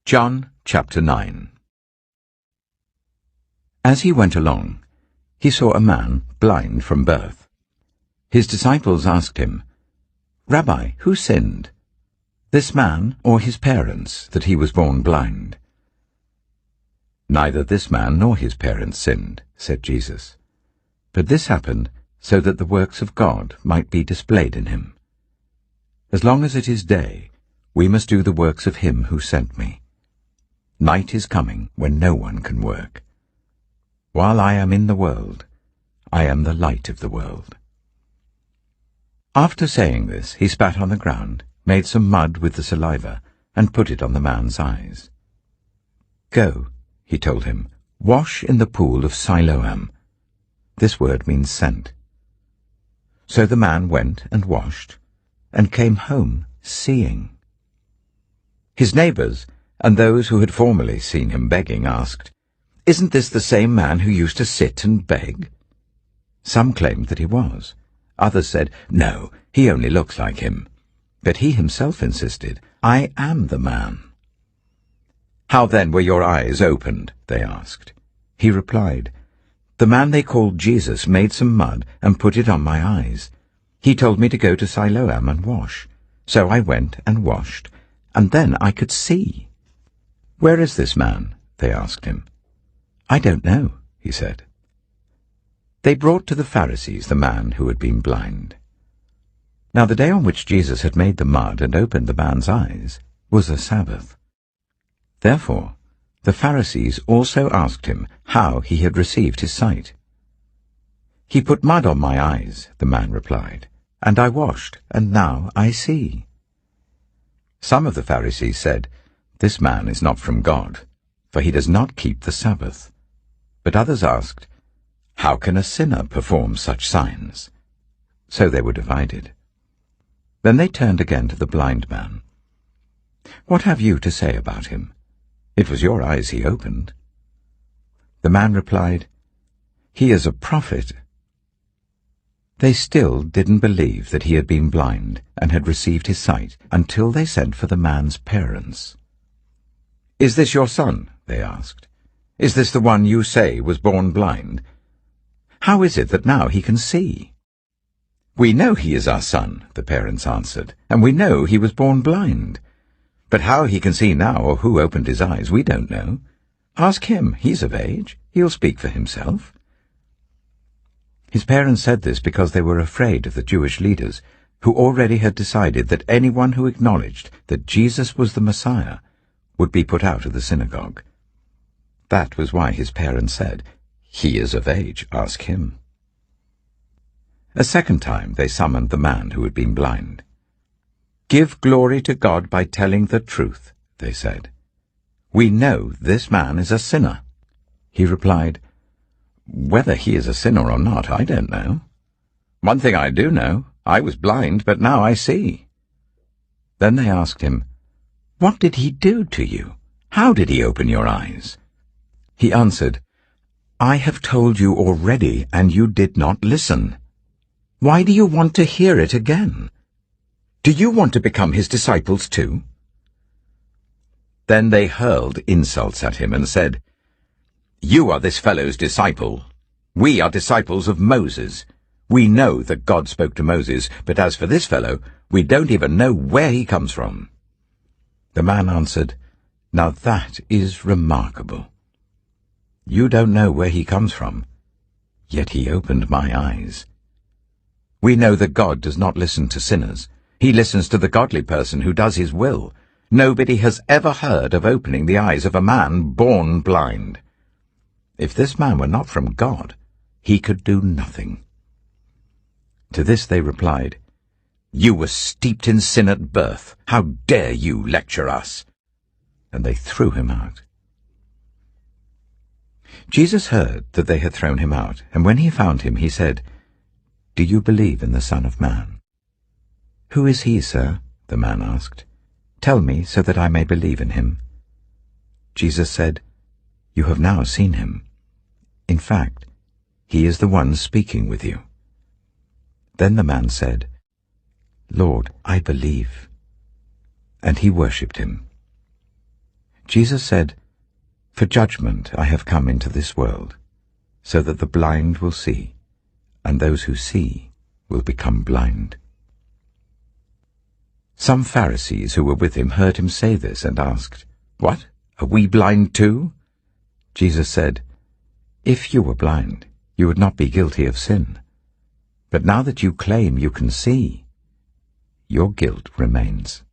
John chapter 9. As he went along, he saw a man blind from birth. His disciples asked him, "Rabbi, who sinned, this man or his parents, that he was born blind?" "Neither this man nor his parents sinned," said Jesus, "but this happened so that the works of God might be displayed in him. As long as it is day, we must do the works of him who sent me. Night is coming when no one can work. While I am in the world, I am the light of the world." After saying this, he spat on the ground, made some mud with the saliva, and put it on the man's eyes. "Go," he told him, "wash in the pool of Siloam." This word means sent. So the man went and washed, and came home seeing. His neighbors, and those who had formerly seen him begging, asked, "Isn't this the same man who used to sit and beg?" Some claimed that he was. Others said, "No, he only looks like him." But he himself insisted, "I am the man." "How then were your eyes opened?" they asked. He replied, "The man they called Jesus made some mud and put it on my eyes. He told me to go to Siloam and wash. So I went and washed, and then I could see." "Where is this man?" they asked him. "I don't know," he said. They brought to the Pharisees the man who had been blind. Now the day on which Jesus had made the mud and opened the man's eyes was a Sabbath. Therefore the Pharisees also asked him how he had received his sight. "He put mud on my eyes," the man replied, "and I washed, and now I see." Some of the Pharisees said, "This man is not from God, for he does not keep the Sabbath." But others asked, "How can a sinner perform such signs?" So they were divided. Then they turned again to the blind man. "What have you to say about him? It was your eyes he opened." The man replied, "He is a prophet." They still didn't believe that he had been blind and had received his sight until they sent for the man's parents. "Is this your son?" they asked. "Is this the one you say was born blind? How is it that now he can see?" "We know he is our son," the parents answered, "and we know he was born blind. But how he can see now or who opened his eyes, we don't know. Ask him, he's of age. He'll speak for himself." His parents said this because they were afraid of the Jewish leaders, who already had decided that anyone who acknowledged that Jesus was the Messiah would be put out of the synagogue. That was why his parents said, "He is of age, ask him." A second time they summoned the man who had been blind. "Give glory to God by telling the truth," they said. "We know this man is a sinner." He replied, "Whether he is a sinner or not, I don't know. One thing I do know, I was blind, but now I see." Then they asked him, "What did he do to you? How did he open your eyes?" He answered, "I have told you already, and you did not listen. Why do you want to hear it again? Do you want to become his disciples too?" Then they hurled insults at him and said, "You are this fellow's disciple. We are disciples of Moses. We know that God spoke to Moses, but as for this fellow, we don't even know where he comes from." The man answered, "Now that is remarkable. You don't know where he comes from, yet he opened my eyes. We know that God does not listen to sinners. He listens to the godly person who does his will. Nobody has ever heard of opening the eyes of a man born blind. If this man were not from God, he could do nothing." To this they replied, "You were steeped in sin at birth. How dare you lecture us?" And they threw him out. Jesus heard that they had thrown him out, and when he found him, he said, "Do you believe in the Son of Man?" "Who is he, sir?" the man asked. "Tell me so that I may believe in him." Jesus said, "You have now seen him. In fact, he is the one speaking with you." Then the man said, "Lord, I believe." And he worshipped him. Jesus said, "For judgment I have come into this world, so that the blind will see, and those who see will become blind." Some Pharisees who were with him heard him say this and asked, "What? Are we blind too?" Jesus said, "If you were blind, you would not be guilty of sin. But now that you claim you can see, your guilt remains."